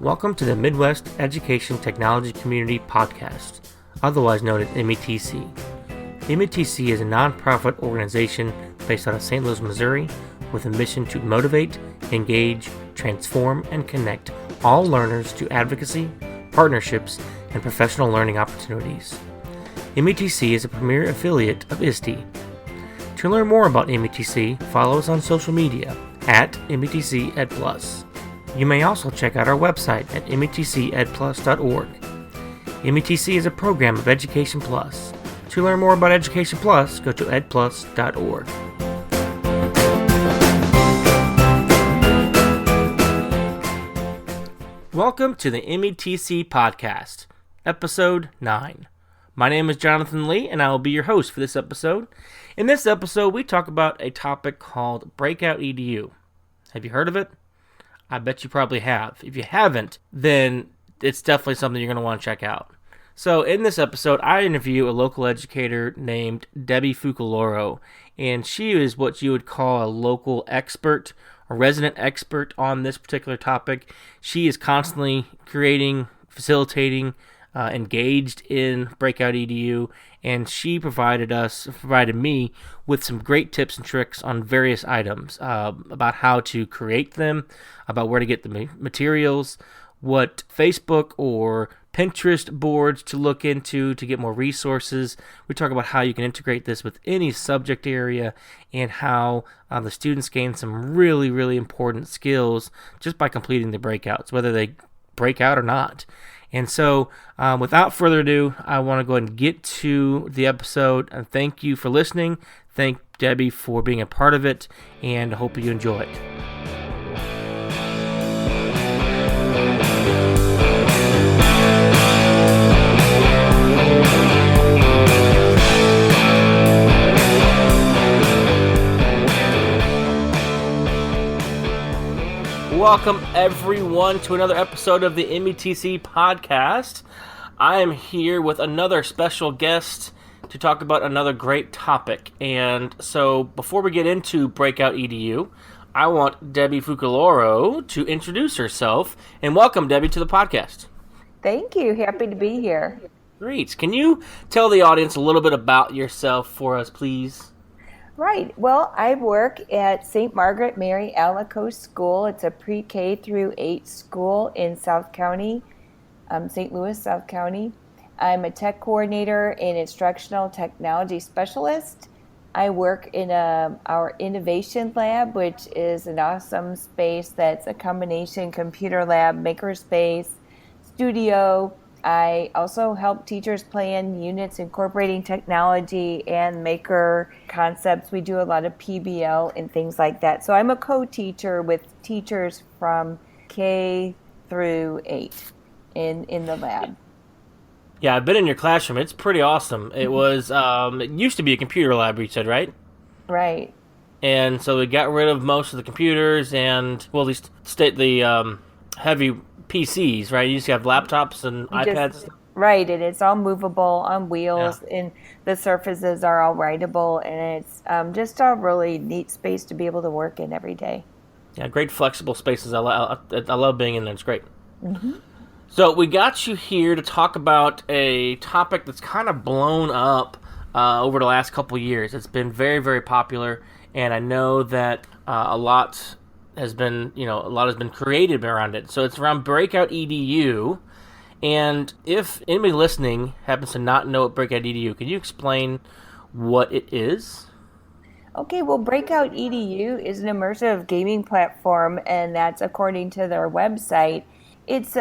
Welcome to the Midwest Education Technology Community Podcast, otherwise known as METC. METC is a nonprofit organization based out of St. Louis, Missouri, with a mission to motivate, engage, transform, and connect all learners to advocacy, partnerships, and professional learning opportunities. METC is a premier affiliate of ISTE. To learn more about METC, follow us on social media at METC EdPlus. You may also check out our website at metcedplus.org. METC is a program of Education Plus. To learn more about Education Plus, go to edplus.org. Welcome to the METC Podcast, Episode 9. My name is Jonathan Lee, and I will be your host for this episode. In this episode, we talk about a topic called BreakoutEDU. Have you heard of it? I bet you probably have. If you haven't, then it's definitely something you're going to want to check out. So in this episode, I interview a local educator named Debbie Fucaloro, and she is what you would call a local expert, a resident expert on this particular topic. She is constantly creating, facilitating, engaged in BreakoutEDU, and she provided me with some great tips and tricks on various items about how to create them, about where to get the materials, what Facebook or Pinterest boards to look into to get more resources. We talk about how you can integrate this with any subject area and how the students gain some really, really important skills just by completing the breakouts, whether they break out or not. And so, without further ado, I want to go ahead and get to the episode. And thank you for listening. Thank Debbie for being a part of it, and I hope you enjoy it. Welcome, everyone, to another episode of the METC Podcast. I am here with another special guest to talk about another great topic. And so, before we get into BreakoutEDU, I want Debbie Fucaloro to introduce herself. And welcome, Debbie, to the podcast. Thank you. Happy to be here. Great. Can you tell the audience a little bit about yourself for us, please? Right. Well, I work at St. Margaret Mary Alacoque School. It's a pre-K through 8 school in South County, St. Louis, South County. I'm a tech coordinator and instructional technology specialist. I work in our innovation lab, which is an awesome space that's a combination computer lab, makerspace, studio. I also help teachers plan units incorporating technology and maker concepts. We do a lot of PBL and things like that. So I'm a co-teacher with teachers from K through 8 in the lab. Yeah, I've been in your classroom. It's pretty awesome. It was, it used to be a computer lab, you said, right? Right. And so we got rid of most of the computers and, well, at least the heavy PCs, right? You used to have laptops and iPads. Right, and it's all movable on wheels, and the surfaces are all writable, and it's just a really neat space to be able to work in every day. Yeah, great flexible spaces. I love being in there. It's great. Mm-hmm. So we got you here to talk about a topic that's kind of blown up over the last couple years. It's been very, very popular, and I know that a lot has been created around it. So it's around BreakoutEDU. And if anybody listening happens to not know what BreakoutEDU, can you explain what it is? Okay, well, BreakoutEDU is an immersive gaming platform, and that's according to their website. It's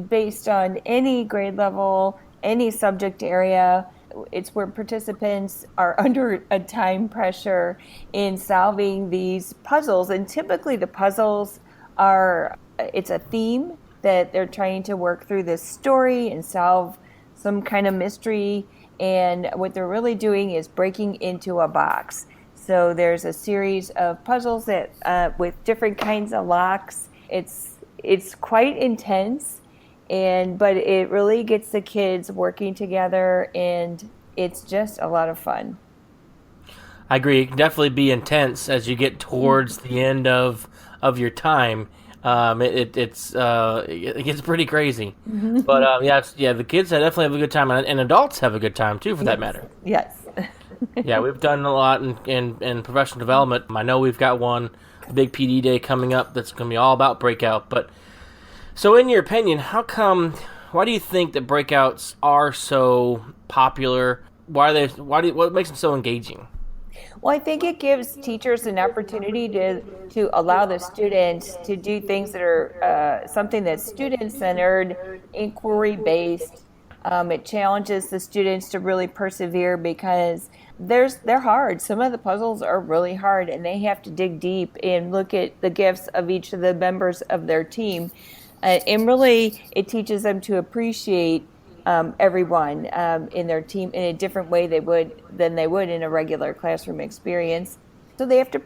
based on any grade level, any subject area. It's where participants are under a time pressure in solving these puzzles. And typically the puzzles it's a theme that they're trying to work through this story and solve some kind of mystery. And what they're really doing is breaking into a box. So there's a series of puzzles that with different kinds of locks. It's quite intense. But it really gets the kids working together, and it's just a lot of fun. I agree. It can definitely be intense as you get towards the end of your time. It gets pretty crazy. But the kids definitely have a good time, and adults have a good time too, for that matter. Yes. Yeah, we've done a lot in professional development. I know we've got a big PD day coming up that's going to be all about Breakout. But so, in your opinion, why do you think that breakouts are so popular? What makes them so engaging? Well, I think it gives teachers an opportunity to allow the students to do things that are something that's student-centered, inquiry-based. It challenges the students to really persevere because they're hard. Some of the puzzles are really hard, and they have to dig deep and look at the gifts of each of the members of their team. And really, it teaches them to appreciate everyone in their team in a different way than they would in a regular classroom experience. So they have to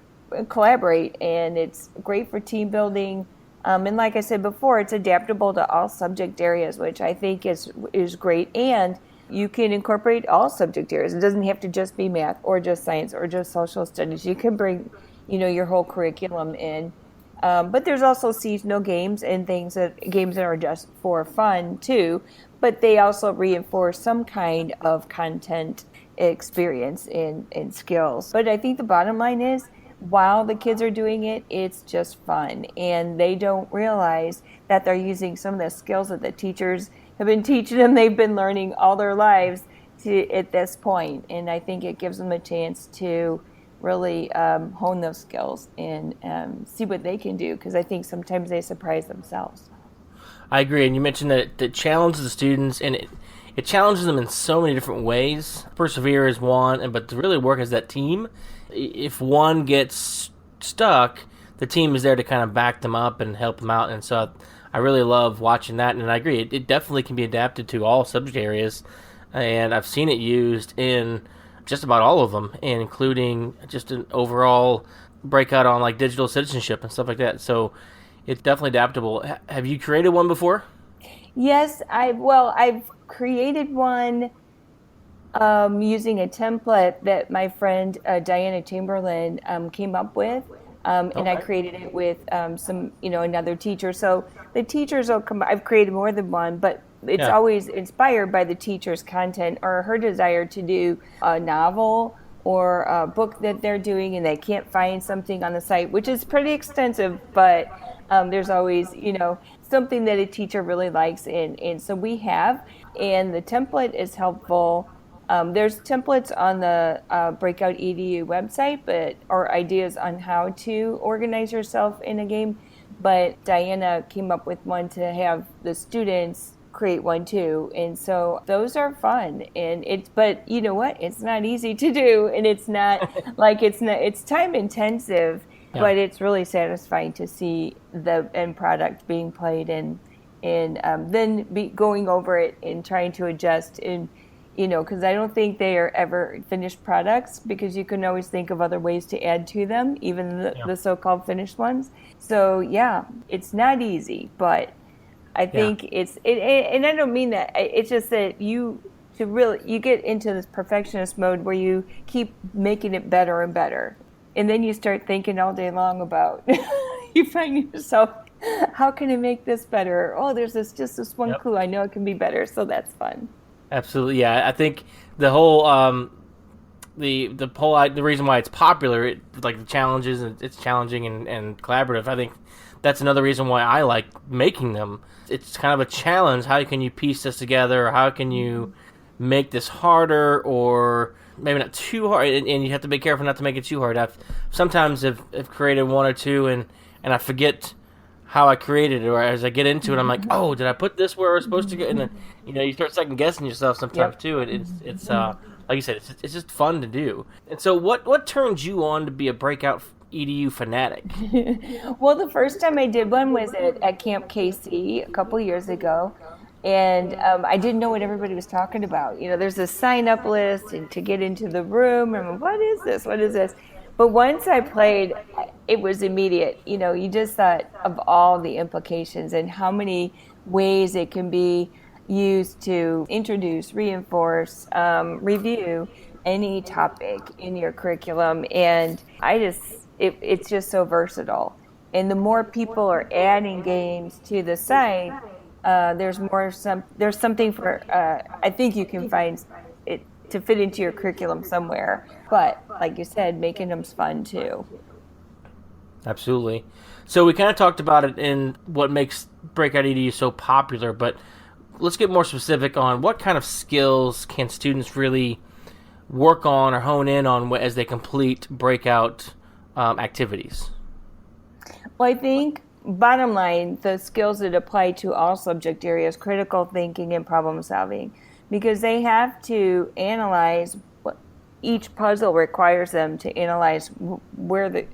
collaborate, and it's great for team building. And like I said before, it's adaptable to all subject areas, which I think is great. And you can incorporate all subject areas. It doesn't have to just be math or just science or just social studies. You can bring, your whole curriculum in. But there's also seasonal games and games that are just for fun too. But they also reinforce some kind of content experience and skills. But I think the bottom line is, while the kids are doing it, it's just fun. And they don't realize that they're using some of the skills that the teachers have been teaching them. They've been learning all their lives at this point. And I think it gives them a chance to really hone those skills and see what they can do, because I think sometimes they surprise themselves. I agree, and you mentioned that it challenges the students, and it challenges them in so many different ways. Persevere is one, but to really work as that team, if one gets stuck, the team is there to kind of back them up and help them out, and so I really love watching that, and I agree, it definitely can be adapted to all subject areas, and I've seen it used in just about all of them, and including just an overall breakout on like digital citizenship and stuff like that. So it's definitely adaptable. Have you created one before? Yes, I've created one using a template that my friend Diana Chamberlain came up with, and I created it with some another teacher. So the teachers will come. I've created more than one, but it's always inspired by the teacher's content or her desire to do a novel or a book that they're doing, and they can't find something on the site, which is pretty extensive, but there's always, something that a teacher really likes. And so we have, and the template is helpful. There's templates on the BreakoutEDU website, or ideas on how to organize yourself in a game. But Diana came up with one to have the students create one too, and so those are fun. But you know what? It's not easy to do, and it's not it's time intensive, but it's really satisfying to see the end product being played, and then going over it and trying to adjust, and because I don't think they are ever finished products, because you can always think of other ways to add to them, even the so-called finished ones. So it's not easy, but I think and I don't mean that. It's just that you get into this perfectionist mode where you keep making it better and better, and then you start thinking all day long about. You find yourself, how can I make this better? Oh, there's this one clue. I know it can be better, so that's fun. Absolutely, yeah. I think the whole the reason why it's popular, like the challenges, and it's challenging and collaborative. I think that's another reason why I like making them. It's kind of a challenge. How can you piece this together? Or how can you make this harder, or maybe not too hard? And you have to be careful not to make it too hard. I've sometimes have created one or two, and I forget how I created it, or as I get into it, I'm like, oh, did I put this where I was supposed to go? And then you start second guessing yourself sometimes too. It's like you said, it's just fun to do. And so, what turned you on to be a Breakout EDU fanatic? Well, the first time I did one was at Camp KC a couple years ago, and I didn't know what everybody was talking about. There's a sign-up list and to get into the room, and what is this? What is this? But once I played, it was immediate. You just thought of all the implications and how many ways it can be used to introduce, reinforce, review any topic in your curriculum. And it's just so versatile. And the more people are adding games to the site, there's something for I think you can find it to fit into your curriculum somewhere. But like you said, making them fun too. Absolutely. So we kind of talked about it in what makes Breakout EDU so popular, but let's get more specific on what kind of skills can students really work on or hone in on as they complete breakout activities. Well, I think bottom line, the skills that apply to all subject areas, critical thinking and problem solving, because they have to analyze what each puzzle requires them to analyze where the,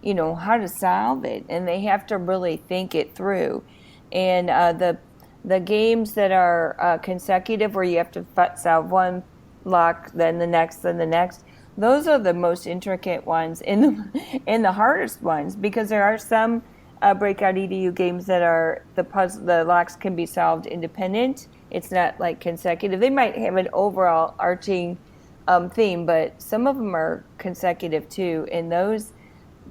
how to solve it, and they have to really think it through. And the games that are consecutive, where you have to solve one lock, then the next, those are the most intricate ones and the hardest ones, because there are some Breakout EDU games that are the locks can be solved independent. It's not like consecutive. They might have an overall arching theme, but some of them are consecutive too, and those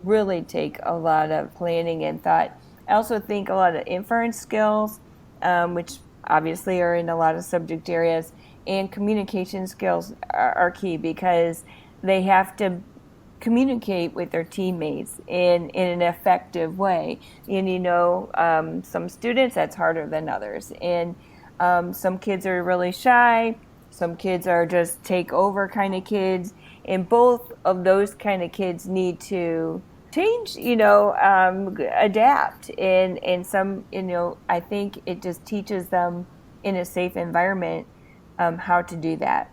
really take a lot of planning and thought. I also think a lot of inference skills, which obviously are in a lot of subject areas, and communication skills are key, because they have to communicate with their teammates in an effective way. And some students, that's harder than others. And some kids are really shy. Some kids are just take over kind of kids. And both of those kind of kids need to change, adapt. And some, I think it just teaches them in a safe environment how to do that.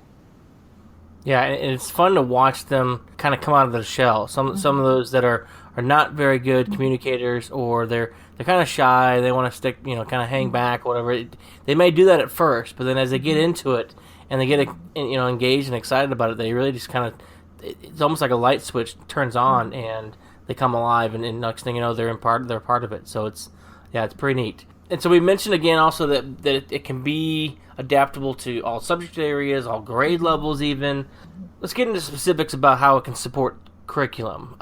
Yeah, and it's fun to watch them kind of come out of their shell. Some of those that are not very good communicators, or they're kind of shy. They want to stick, kind of hang back, whatever. They may do that at first, but then as they get into it and they get engaged and excited about it, they really just kind of, it's almost like a light switch turns on and they come alive. And next thing you know, they're part of it. So it's pretty neat. And so we mentioned again also that it can be adaptable to all subject areas, all grade levels even. Let's get into specifics about how it can support curriculum.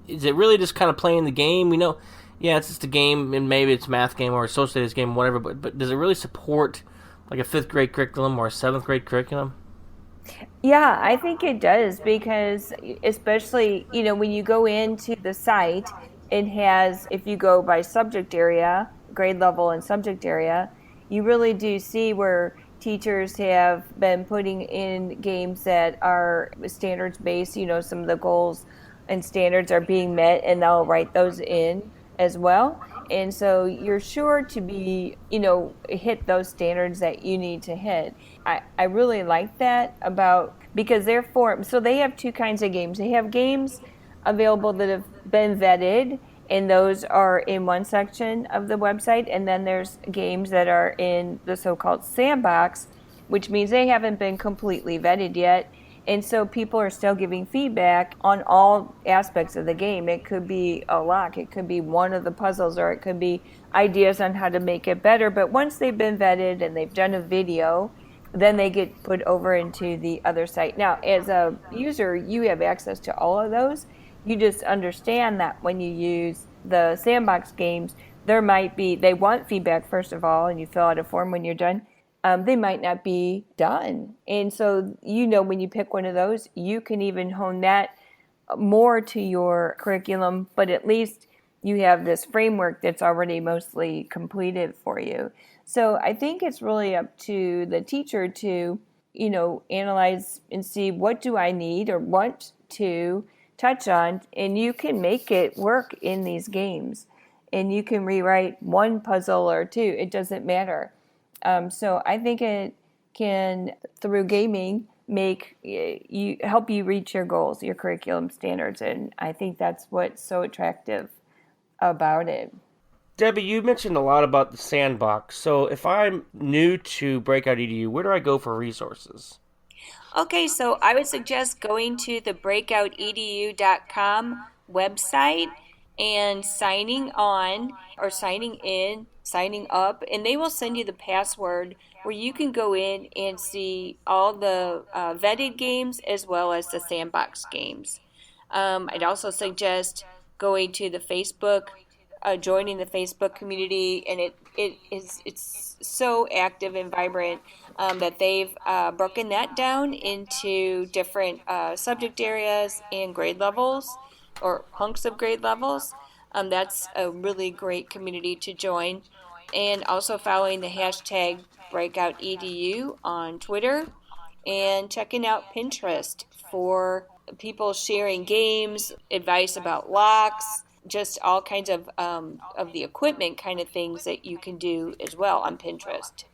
Is it really just kind of playing the game? We know, it's just a game, and maybe it's a math game or a social studies game, whatever, but does it really support like a 5th grade curriculum or a 7th grade curriculum? Yeah, I think it does, because especially, when you go into the site, it has, if you go by subject area, grade level and subject area, you really do see where teachers have been putting in games that are standards based. Some of the goals and standards are being met, and they'll write those in as well. And so you're sure to be, hit those standards that you need to hit. I really like that because they're formed. So they have two kinds of games. They have games available that have been vetted, and those are in one section of the website. And then there's games that are in the so-called sandbox, which means they haven't been completely vetted yet. And so people are still giving feedback on all aspects of the game. It could be a lock, it could be one of the puzzles, or it could be ideas on how to make it better. But once they've been vetted and they've done a video, then they get put over into the other site. Now, as a user, you have access to all of those. You just understand that when you use the sandbox games, they want feedback first of all, and you fill out a form when you're done. They might not be done. And so, when you pick one of those, you can even hone that more to your curriculum, but at least you have this framework that's already mostly completed for you. So I think it's really up to the teacher to, analyze and see, what do I need or want to touch on, and you can make it work in these games. And you can rewrite one puzzle or two. It doesn't matter. So I think it can, through gaming, help you reach your goals, your curriculum standards, and I think that's what's so attractive about it. Debbie, you mentioned a lot about the sandbox. So if I'm new to Breakout EDU, where do I go for resources? Okay, so I would suggest going to the BreakoutEDU.com website and signing on or signing in, signing up, and they will send you the password where you can go in and see all the vetted games as well as the sandbox games. I'd also suggest going to the Facebook joining the Facebook community, and it's so active and vibrant that they've broken that down into different subject areas and grade levels or hunks of grade levels. That's a really great community to join. And also following the hashtag BreakoutEDU on Twitter and checking out Pinterest for people sharing games, advice about locks, just all kinds of the equipment kind of things that you can do as well on Pinterest.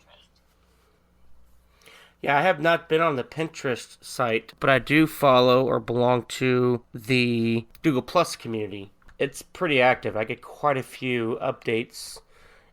Yeah, I have not been on the Pinterest site, but I do follow or belong to the Google Plus community. It's pretty active. I get quite a few updates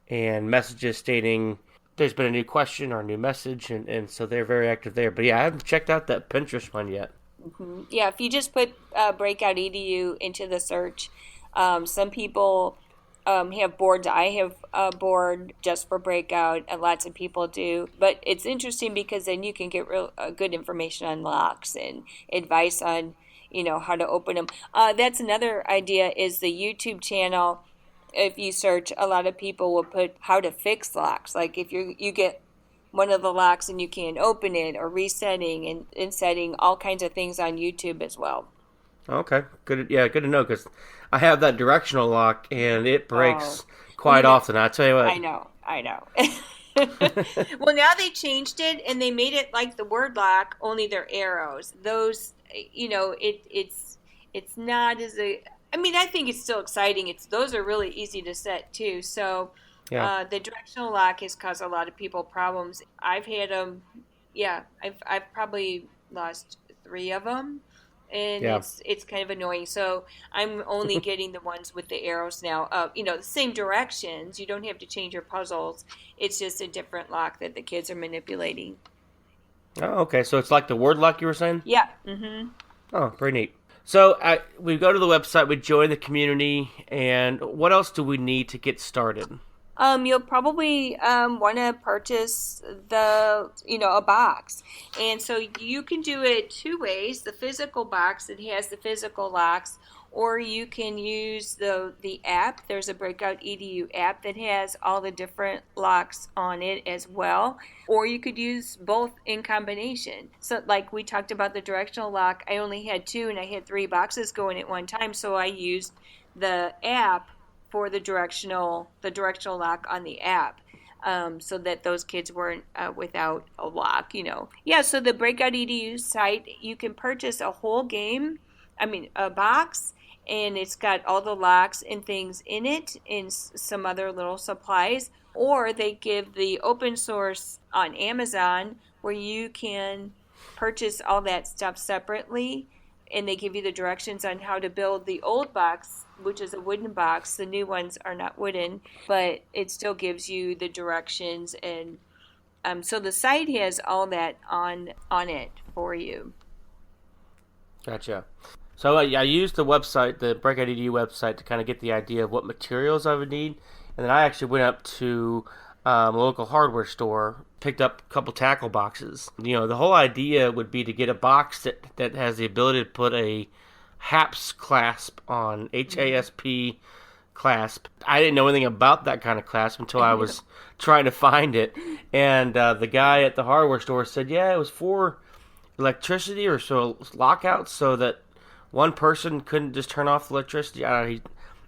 and messages stating there's been a new question or a new message, and so they're very active there. But yeah, I haven't checked out that Pinterest one yet. Mm-hmm. Yeah, if you just put Breakout EDU into the search, some people have boards. I have a board just for Breakout, and lots of people do. But it's interesting because then you can get real good information on locks and advice on, how to open them. That's another idea is the YouTube channel. If you search, a lot of people will put how to fix locks. Like if you get one of the locks and you can't open it, or resetting and setting, all kinds of things on YouTube as well. Okay, good. Yeah, good to know, because I have that directional lock and it breaks quite often. I tell you what. I know. Well, now they changed it and they made it like the word lock, only they're arrows. Those, it's not as I think it's still exciting. Those are really easy to set too. So Yeah. the directional lock has caused a lot of people problems. I've had them. Yeah, I've probably lost 3 of them, and Yeah. it's kind of annoying. So I'm only getting the ones with the arrows now. The same directions. You don't have to change your puzzles. It's just a different lock that the kids are manipulating. Oh, okay. So it's like the word lock you were saying? Yeah. Mm-hmm. Oh, pretty neat. So we go to the website, we join the community, and what else do we need to get started? You'll probably want to purchase a box. And so you can do it 2 ways. The physical box that has the physical locks, or you can use the app. There's a Breakout EDU app that has all the different locks on it as well. Or you could use both in combination. So like we talked about the directional lock, I only had 2 and I had 3 boxes going at one time. So I used the app for the directional lock on the app, so that those kids weren't without a lock, Yeah, so the Breakout EDU site, you can purchase a whole a box, and it's got all the locks and things in it and some other little supplies. Or they give the open source on Amazon where you can purchase all that stuff separately, and they give you the directions on how to build the old box, which is a wooden box. The new ones are not wooden, but it still gives you the directions. And so the site has all that on it for you. Gotcha. So I used the website, the Breakout EDU website, to kind of get the idea of what materials I would need. And then I actually went up to a local hardware store, picked up a couple tackle boxes. The whole idea would be to get a box that has the ability to put a HASP clasp on, HASP clasp. I didn't know anything about that kind of clasp until I was trying to find it. And the guy at the hardware store said, yeah, it was for electricity or so lockouts, so that one person couldn't just turn off the electricity.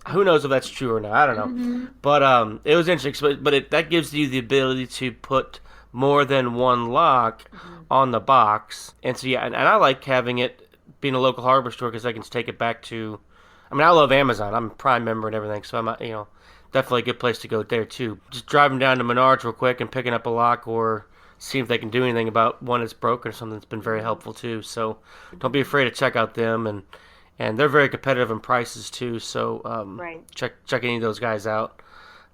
Who knows if that's true or not? I don't know. Mm-hmm. But it was interesting. But that gives you the ability to put more than one lock on the box. And so, yeah, and I like having it being a local hardware store because I can take it back to... I love Amazon. I'm a Prime member and everything, so I'm, definitely a good place to go there, too. Just driving down to Menards real quick and picking up a lock, or see if they can do anything about one that's broken or something, that's been very helpful, too. So don't be afraid to check out them, and they're very competitive in prices too, so right. check any of those guys out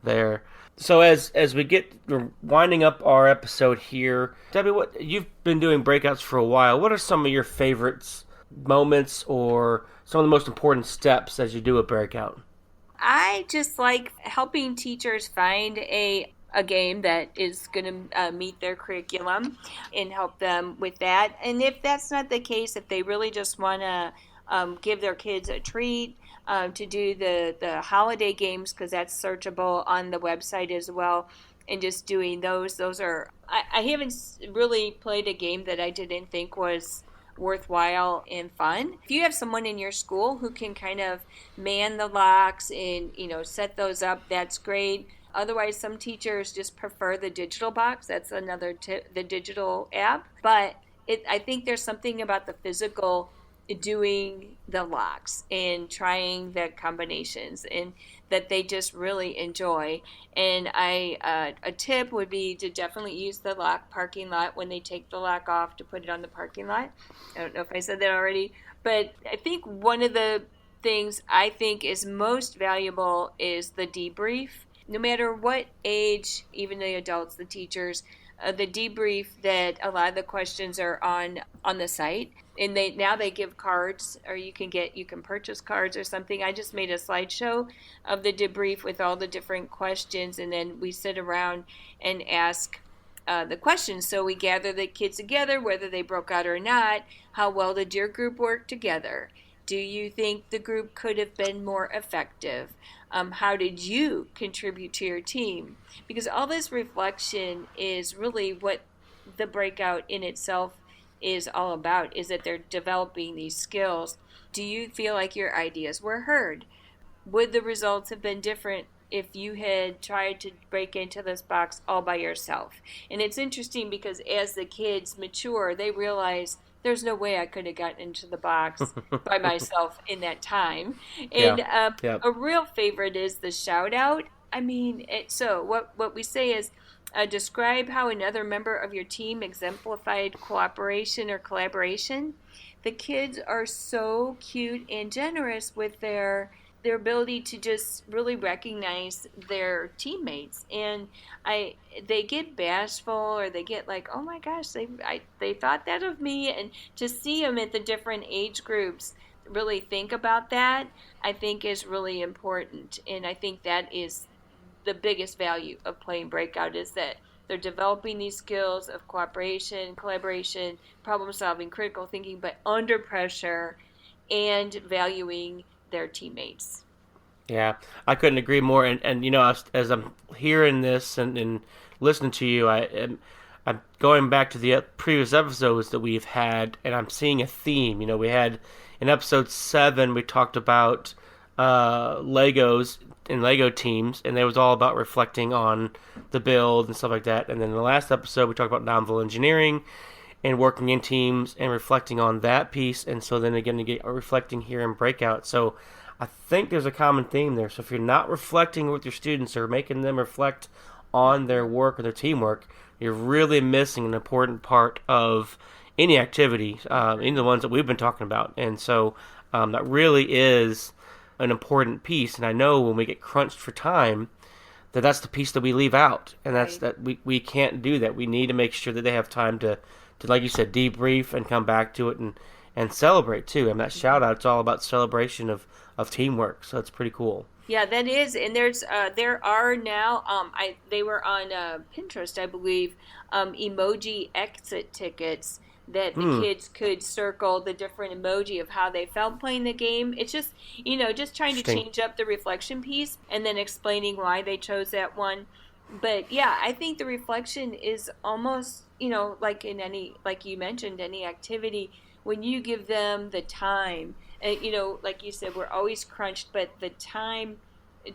there. So as we're winding up our episode here, Debbie, what you've been doing breakouts for a while. What are some of your favorites, moments, or some of the most important steps as you do a breakout? I just like helping teachers find a game that is going to meet their curriculum and help them with that. And if that's not the case, if they really just want to give their kids a treat, to do the holiday games, because that's searchable on the website as well. And just doing those are, I haven't really played a game that I didn't think was worthwhile and fun. If you have someone in your school who can kind of man the locks and, set those up, that's great. Otherwise, some teachers just prefer the digital box. That's another tip, the digital app. But I think there's something about the physical doing the locks and trying the combinations, and that they just really enjoy. And a tip would be to definitely use the lock parking lot when they take the lock off, to put it on the parking lot. I don't know if I said that already, but I think one of the things I think is most valuable is the debrief. No matter what age, even the adults, the teachers, the debrief, that a lot of the questions are on the site, and they give cards, or you can purchase cards or something. I just made a slideshow of the debrief with all the different questions, and then we sit around and ask the questions. So we gather the kids together, whether they broke out or not. How well did your group work together? Do you think the group could have been more effective? How did you contribute to your team? Because all this reflection is really what the breakout in itself is all about, is that they're developing these skills. Do you feel like your ideas were heard? Would the results have been different if you had tried to break into this box all by yourself? And it's interesting because as the kids mature, they realize there's no way I could have gotten into the box by myself in that time. And a real favorite is the shout out. I mean, so what we say is, describe how another member of your team exemplified cooperation or collaboration. The kids are so cute and generous with their ability to just really recognize their teammates, and they get bashful, or they get like, oh my gosh, they thought that of me. And to see them at the different age groups really think about that, I think is really important. And I think that is the biggest value of playing Breakout, is that they're developing these skills of cooperation, collaboration, problem solving, critical thinking, but under pressure, and valuing their teammates. Yeah, I couldn't agree more. And as I'm hearing this and listening to you, I'm going back to the previous episodes that we've had, and I'm seeing a theme. We had in episode 7, we talked about Legos and Lego teams, and it was all about reflecting on the build and stuff like that. And then in the last episode, we talked about novel engineering and working in teams and reflecting on that piece. And so then again, you get reflecting here in Breakout. So I think there's a common theme there. So if you're not reflecting with your students or making them reflect on their work or their teamwork, you're really missing an important part of any activity, any of the ones that we've been talking about. And so that really is an important piece. And I know when we get crunched for time, that's the piece that we leave out. And that's that we can't do that. We need to make sure that they have time to like you said, debrief and come back to it and celebrate too. And that shout out, it's all about celebration of teamwork. So it's pretty cool. Yeah, that is. And there are now, they were on Pinterest, I believe, emoji exit tickets that the kids could circle the different emoji of how they felt playing the game. It's just, just trying to change up the reflection piece and then explaining why they chose that one. But yeah, I think the reflection is almost, like in like you mentioned, any activity, when you give them the time, like you said, we're always crunched, but the time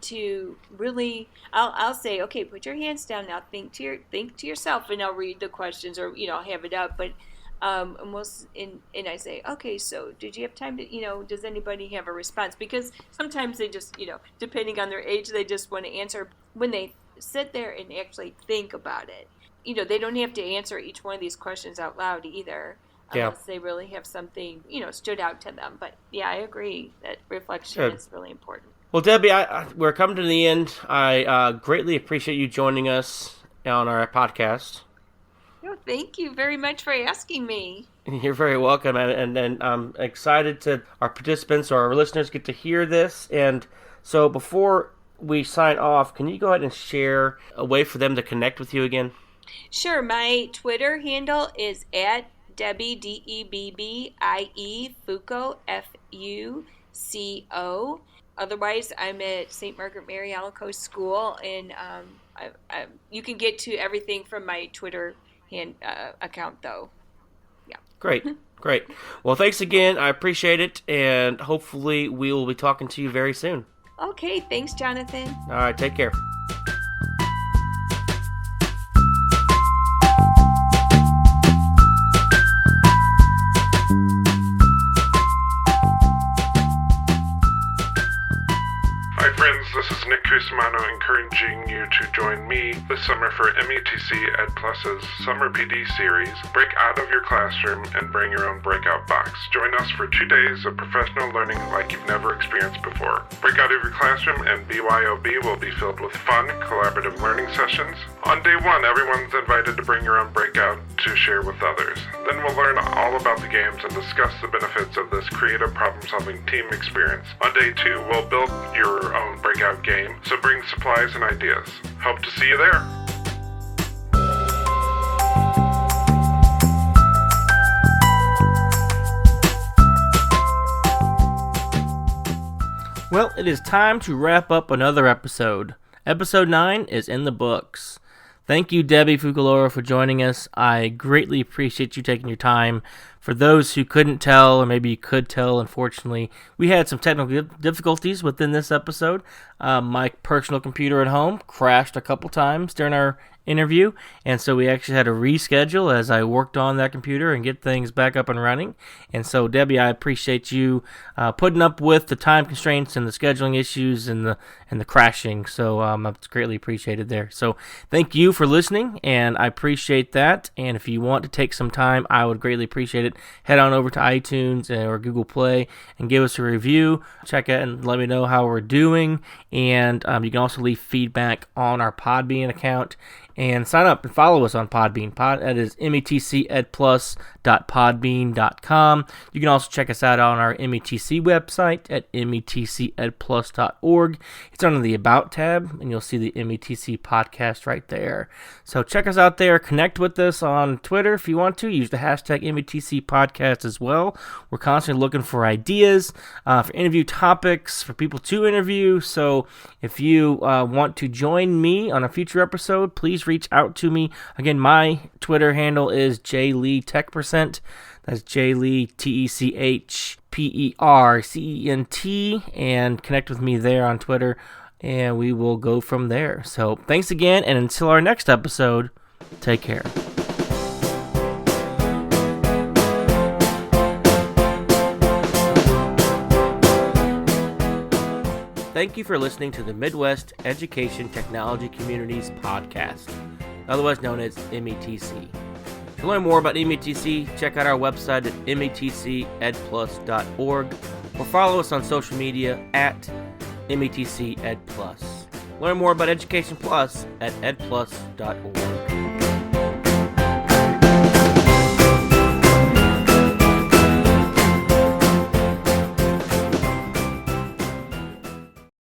to really, I'll say, okay, put your hands down now, think to yourself, and I'll read the questions, or have it up, but and I say, okay, so did you have time to, does anybody have a response? Because sometimes they just, depending on their age, they just want to answer. When they sit there and actually think about it, they don't have to answer each one of these questions out loud either, unless they really have something, stood out to them. But yeah, I agree that reflection is really important. Well, Debbie, we're coming to the end. I greatly appreciate you joining us on our podcast. No, thank you very much for asking me. You're very welcome, and I'm excited to our participants or our listeners get to hear this. And so before we sign off, can you go ahead and share a way for them to connect with you again? Sure. My Twitter handle is Debbie, Debbii, Fuco, Fuco. Otherwise, I'm at St. Margaret Mary Alaco School, and you can get to everything from my Twitter account, though. Yeah. Great. Well, thanks again. I appreciate it, and hopefully we will be talking to you very soon. Okay, thanks, Jonathan. All right, take care. Hi friends, this is Nick Cusimano encouraging you to join me this summer for METC Ed Plus's Summer PD series, Break Out of Your Classroom and Bring Your Own Breakout Box. Join us for 2 days of professional learning like you've never experienced before. Break Out of Your Classroom and BYOB will be filled with fun, collaborative learning sessions. On day 1, everyone's invited to bring your own breakout to share with others. Then we'll learn all about the games and discuss the benefits of this creative problem-solving team experience. On day 2, we'll build your own breakout game, so bring supplies and ideas. Hope to see you there. Well, it is time to wrap up another episode. Episode 9 is in the books. Thank you, Debbie Fucalora, for joining us. I greatly appreciate you taking your time. For those who couldn't tell, or maybe you could tell, unfortunately, we had some technical difficulties within this episode. My personal computer at home crashed a couple times during our interview, and so we actually had to reschedule as I worked on that computer and get things back up and running. And so, Debbie, I appreciate you putting up with the time constraints and the scheduling issues and the crashing. So it's greatly appreciated there. So thank you for listening, and I appreciate that. And if you want to take some time, I would greatly appreciate it. Head on over to iTunes or Google Play and give us a review. Check it and let me know how we're doing. And you can also leave feedback on our Podbean account. And sign up and follow us on Podbean. That is metcedplus.podbean.com. You can also check us out on our METC website at metcedplus.org. It's under the About tab, and you'll see the METC podcast right there. So check us out there. Connect with us on Twitter if you want to. Use the hashtag METC podcast as well. We're constantly looking for ideas, for interview topics, for people to interview. So if you want to join me on a future episode, please reach out to me. Again, my Twitter handle is jleetechpercent. That's jleetechpercent, and connect with me there on Twitter, and we will go from there. So thanks again, and until our next episode, take care. Thank you for listening to the Midwest Education Technology Communities Podcast, otherwise known as METC. To learn more about METC, check out our website at metcedplus.org or follow us on social media at METC EdPlus. Learn more about Education Plus at edplus.org.